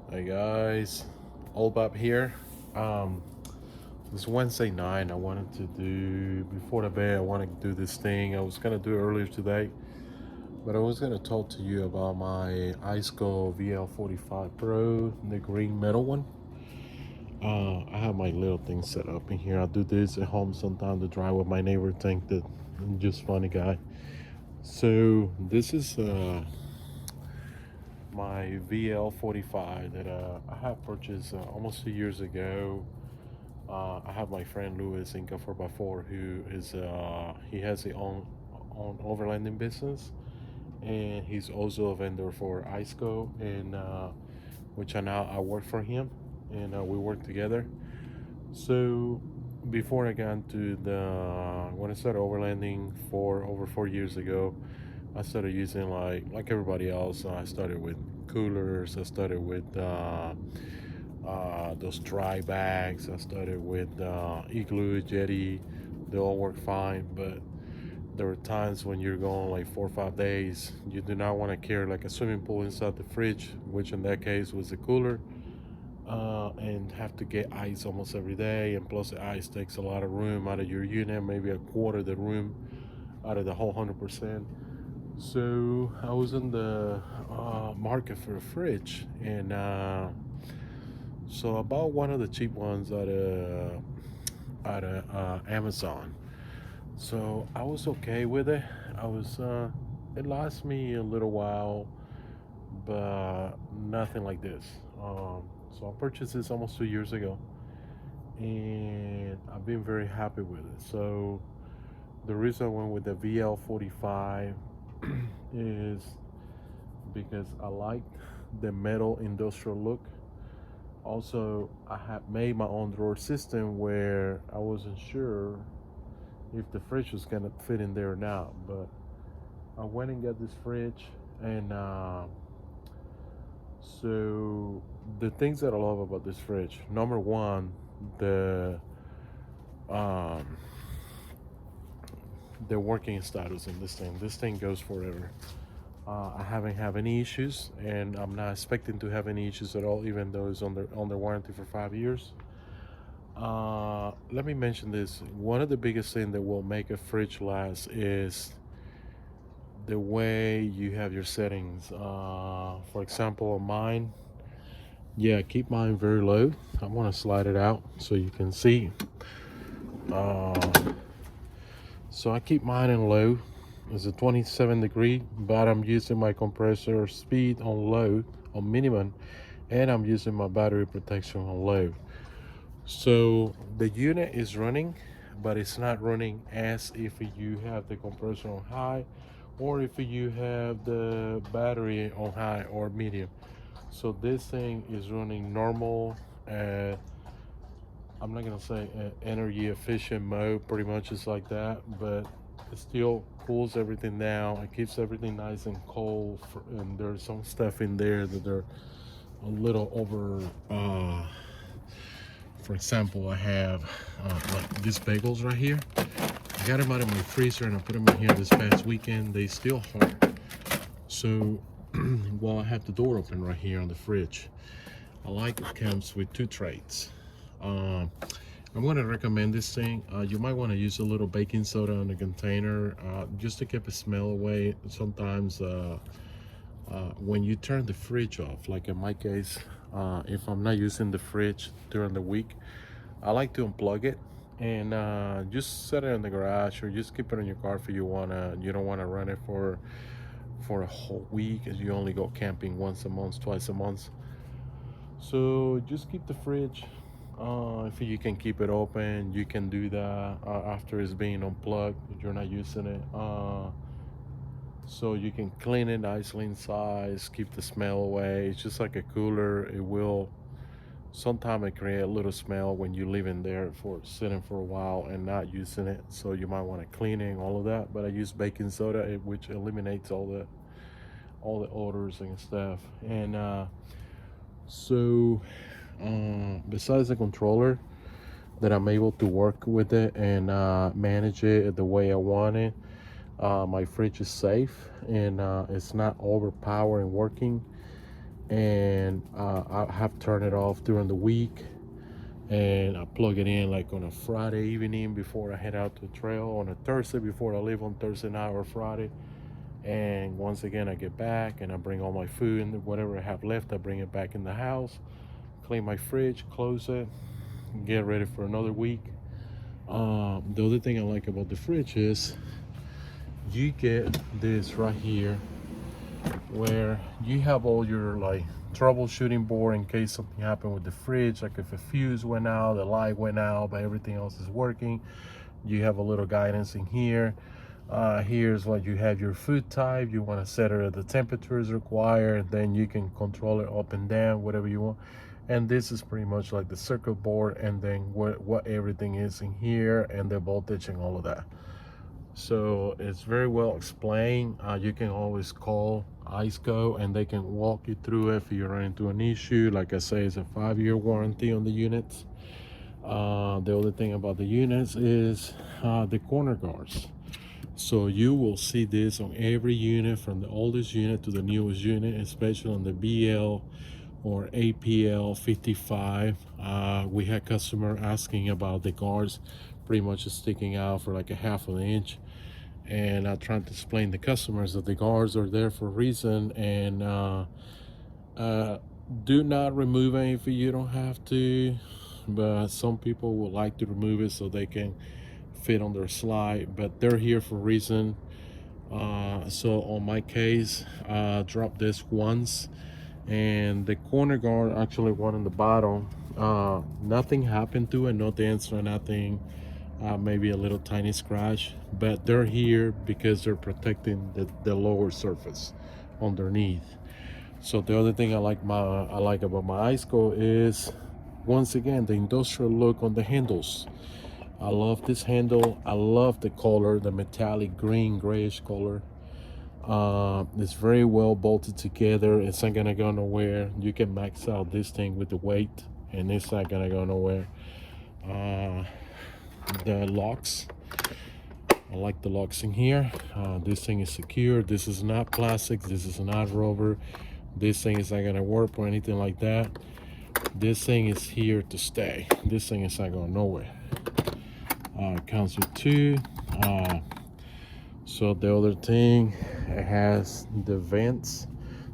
Hey guys, Old Bob here. Um, it's Wednesday night. I wanted to do before the bed. I wanted to do this thing. I was gonna do it earlier today, but I was gonna talk to you about my ICECO VL45 Pro, the green metal one. I have my little thing set up in here. I do this at home sometimes to drive with my neighbor. Think that I'm just funny guy. So this is my VL45 that I have purchased almost 2 years ago. I have my friend Louis in 4x4 who is he has his own overlanding business, and he's also a vendor for ICECO, and which I work for him, and we work together. So before I got into when I started overlanding for over 4 years ago, I started using like everybody else. I started with coolers. I started with those dry bags. I started with Igloo, Jetty. They all work fine, but there were times when you're going like 4 or 5 days. You do not want to carry like a swimming pool inside the fridge, which in that case was a cooler, and have to get ice almost every day. And plus, the ice takes a lot of room out of your unit, maybe a quarter of the room out of the whole 100%. So I was in the market for a fridge, and so I bought one of the cheap ones at Amazon. So I was okay with it. I was it lasts me a little while, but nothing like this. So I purchased this almost 2 years ago, and I've been very happy with it. So the reason I went with the VL45 is because I like the metal industrial look. Also, I have made my own drawer system where I wasn't sure if the fridge was gonna fit in there or not, but I went and got this fridge, and so the things that I love about this fridge, number one, the um, the working status in this thing. This thing goes forever. I haven't had any issues, and I'm not expecting to have any issues at all, even though it's under warranty for 5 years. Let me mention this. One of the biggest things that will make a fridge last is the way you have your settings. For example, on mine, yeah, keep mine very low. I want to slide it out so you can see. Uh, so I keep mine in low. It's a 27 degree, but I'm using my compressor speed on low, on minimum, and I'm using my battery protection on low. So the unit is running, but it's not running as if you have the compressor on high, or if you have the battery on high or medium. So this thing is running normal. I'm not gonna say energy efficient mode, pretty much it's like that, but it still cools everything down. It keeps everything nice and cold, and there's some stuff in there that are a little over. For example, I have like these bagels right here. I got them out of my freezer and I put them in here this past weekend. They still hard. So while I have the door open right here on the fridge, I like it comes with two trays. I'm going to recommend this thing. You might want to use a little baking soda in the container just to keep the smell away. Sometimes when you turn the fridge off, like in my case, if I'm not using the fridge during the week, I like to unplug it and just set it in the garage, or just keep it in your car if you don't want to run it for a whole week, as you only go camping once a month, twice a month. So just keep the fridge. If you can keep it open, you can do that after it's being unplugged if you're not using it. So you can clean it nicely inside, keep the smell away. It's just like a cooler. It will sometimes it create a little smell when you leave in there for sitting for a while and not using it. So you might want to clean it and all of that. But I use baking soda, which eliminates all the odors and stuff. And so besides the controller, that I'm able to work with it and manage it the way I want it. My fridge is safe, and it's not overpowering working. and I have turned it off during the week, and I plug it in like on a Friday evening before I head out to the trail, on a Thursday before I leave on Thursday night or Friday. And once again, I get back and I bring all my food and whatever I have left, I bring it back in the house, clean my fridge, close it, get ready for another week. The other thing I like about the fridge is you get this right here where you have all your like troubleshooting board in case something happened with the fridge, like if a fuse went out, the light went out, but everything else is working. You have a little guidance in here. Here's what you have: your food type, you want to set it at the temperatures required, then you can control it up and down, whatever you want. And this is pretty much like the circuit board, and then what everything is in here, and the voltage and all of that. So it's very well explained. You can always call ICECO and they can walk you through it if you run into an issue. Like I say, it's a 5-year warranty on the units. The other thing about the units is the corner guards. So you will see this on every unit, from the oldest unit to the newest unit, especially on the VL or APL 55. We had customer asking about the guards pretty much sticking out for like a half of an inch, and I tried to explain to customers that the guards are there for a reason, and do not remove it if you don't have to, but some people would like to remove it so they can fit on their slide, but they're here for a reason. So on my case, dropped this once, and the corner guard, actually one on the bottom, nothing happened to it, no dents or nothing, maybe a little tiny scratch, but they're here because they're protecting the lower surface underneath. So the other thing I like about my ICECO is, once again, the industrial look on the handles. I love this handle. I love the color, the metallic green grayish color. It's very well bolted together. It's not gonna go nowhere. You can max out this thing with the weight and it's not gonna go nowhere. The locks, I like the locks in here. This thing is secure. This is not plastic, this is not rubber. This thing is not gonna warp or anything like that. This thing is here to stay. This thing is not going nowhere. Counts with 2. So the other thing, it has the vents.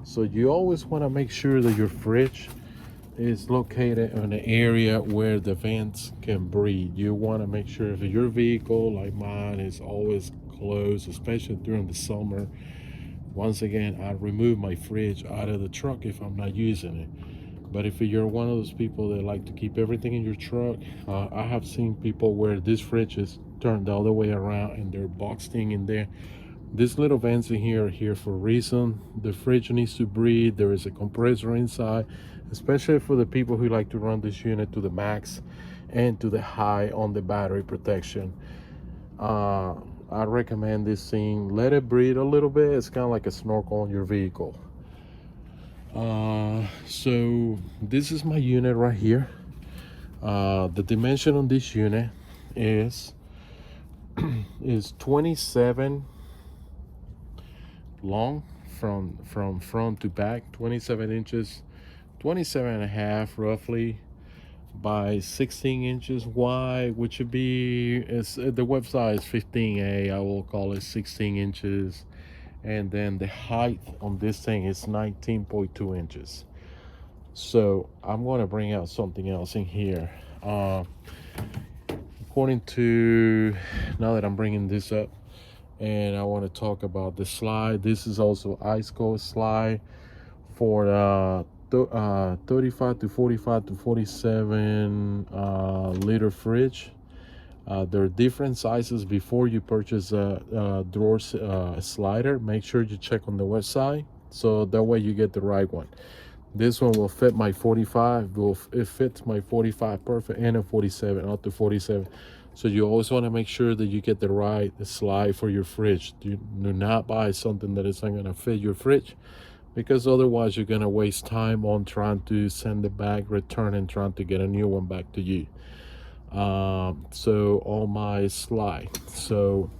So you always want to make sure that your fridge is located in an area where the vents can breathe. You want to make sure if your vehicle like mine is always closed, especially during the summer. Once again, I remove my fridge out of the truck if I'm not using it. But if you're one of those people that like to keep everything in your truck, I have seen people where this fridge is turned the other way around and they're boxed in there. These little vents in here are here for a reason. The fridge needs to breathe. There is a compressor inside, especially for the people who like to run this unit to the max and to the high on the battery protection. I recommend this thing. Let it breathe a little bit. It's kind of like a snorkel on your vehicle. So this is my unit right here. The dimension on this unit is 27 long from front to back, 27 inches, 27 and a half roughly by 16 inches wide, which would be, the website is 15A, I will call it 16 inches. And then the height on this thing is 19.2 inches. So I'm going to bring out something else in here. According to, now that I'm bringing this up, and I want to talk about the slide. This is also ICECO slide for 35 to 45 to 47 liter fridge. There are different sizes. Before you purchase a drawer slider, make sure you check on the website so that way you get the right one. This one will fit my 45. It fits my 45 perfect, and a 47 up to 47. So you always want to make sure that you get the right slide for your fridge. Do not buy something that isn't going to fit your fridge, because otherwise you're going to waste time on trying to send it back, return, and trying to get a new one back to you. So on my slide, so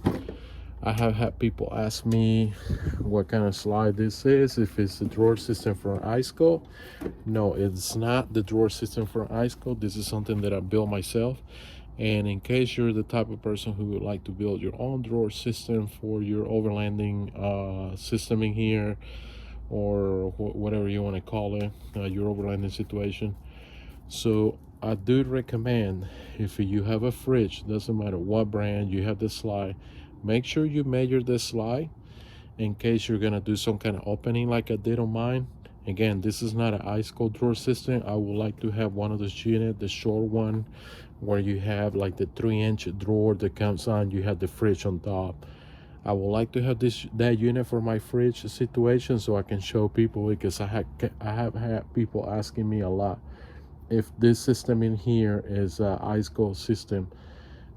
I have had people ask me what kind of slide this is, if it's the drawer system for ICECO. No, it's not the drawer system for ICECO. This is something that I built myself. And in case you're the type of person who would like to build your own drawer system for your overlanding system in here, or whatever you want to call it, your overlanding situation. So I do recommend, if you have a fridge, doesn't matter what brand, you have the slide, make sure you measure the slide in case you're gonna do some kind of opening like I did on mine. Again, this is not an ICECO drawer system. I would like to have one of those units, the short one, where you have like the 3-inch drawer that comes on, you have the fridge on top. I would like to have that unit for my fridge situation, so I can show people, because I have had people asking me a lot if this system in here is a ICECO system,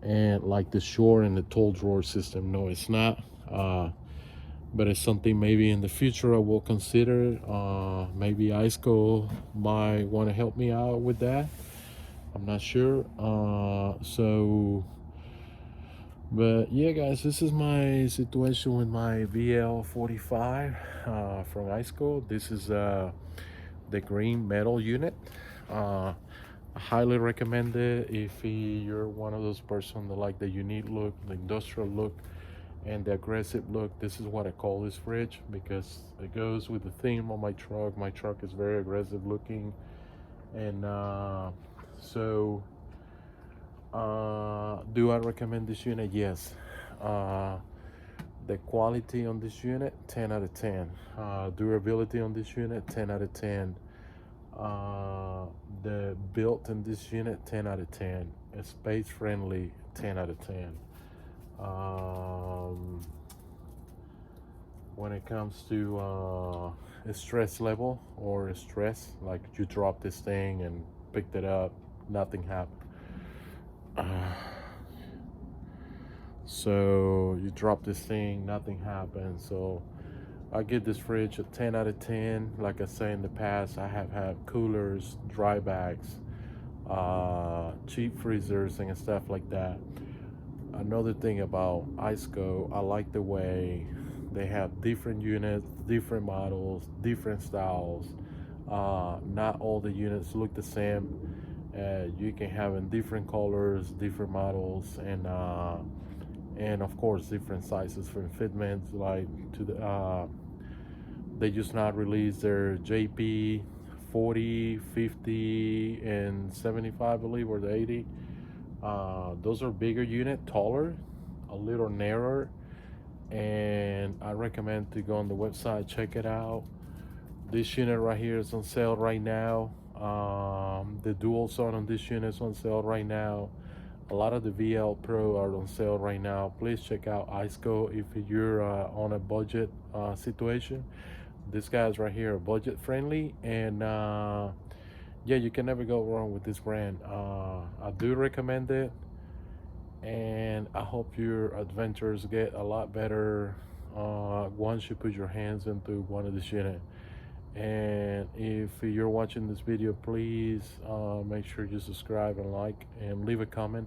and like the short and the tall drawer system. No, it's not. But it's something maybe in the future I will consider. Maybe ICECO might want to help me out with that. I'm not sure. But yeah, guys, this is my situation with my VL45 from ICECO. This is the green metal unit. I highly recommend it if you're one of those persons that like the unique look, the industrial look, and the aggressive look. This is what I call this fridge, because it goes with the theme of my truck. My truck is very aggressive looking, and do I recommend this unit? Yes. The quality on this unit, 10 out of 10. Durability on this unit, 10 out of 10. The built in this unit, 10 out of 10. It's space friendly, 10 out of 10. When it comes to stress level or stress, like you drop this thing and picked it up, nothing happened. So you drop this thing, nothing happened. So I give this fridge a 10 out of 10. Like I say in the past, I have had coolers, dry bags, cheap freezers and stuff like that. Another thing about ICECO, I like the way they have different units, different models, different styles. Not all the units look the same. You can have in different colors, different models, and of course different sizes for fitments. Like to the they just not released their JP 40, 50, and 75, I believe, or the 80. Those are bigger unit, taller, a little narrower, and I recommend to go on the website, check it out. This unit right here is on sale right now. The dual zone on this unit is on sale right now. A lot of the VL Pro are on sale right now. Please check out ICECO if you're on a budget situation. This guy's right here, budget friendly, and yeah, you can never go wrong with this brand. I do recommend it, and I hope your adventures get a lot better once you put your hands into one of these units. And if you're watching this video, please make sure you subscribe and like and leave a comment.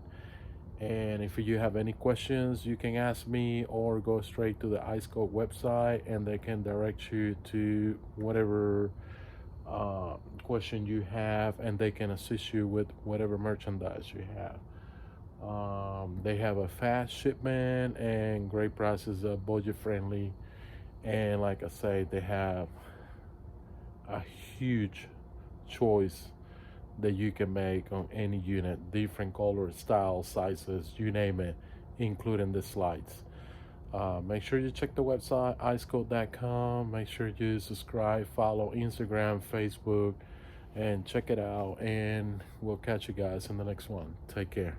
And if you have any questions, you can ask me or go straight to the ICECO website, and they can direct you to whatever question you have, and they can assist you with whatever merchandise you have. They have a fast shipment and great prices, budget friendly, and like I say, they have a huge choice that you can make on any unit, different colors, styles, sizes, you name it, including the slides. Make sure you check the website, iceco.com. Make sure you subscribe, follow Instagram, Facebook, and check it out, and we'll catch you guys in the next one. Take care.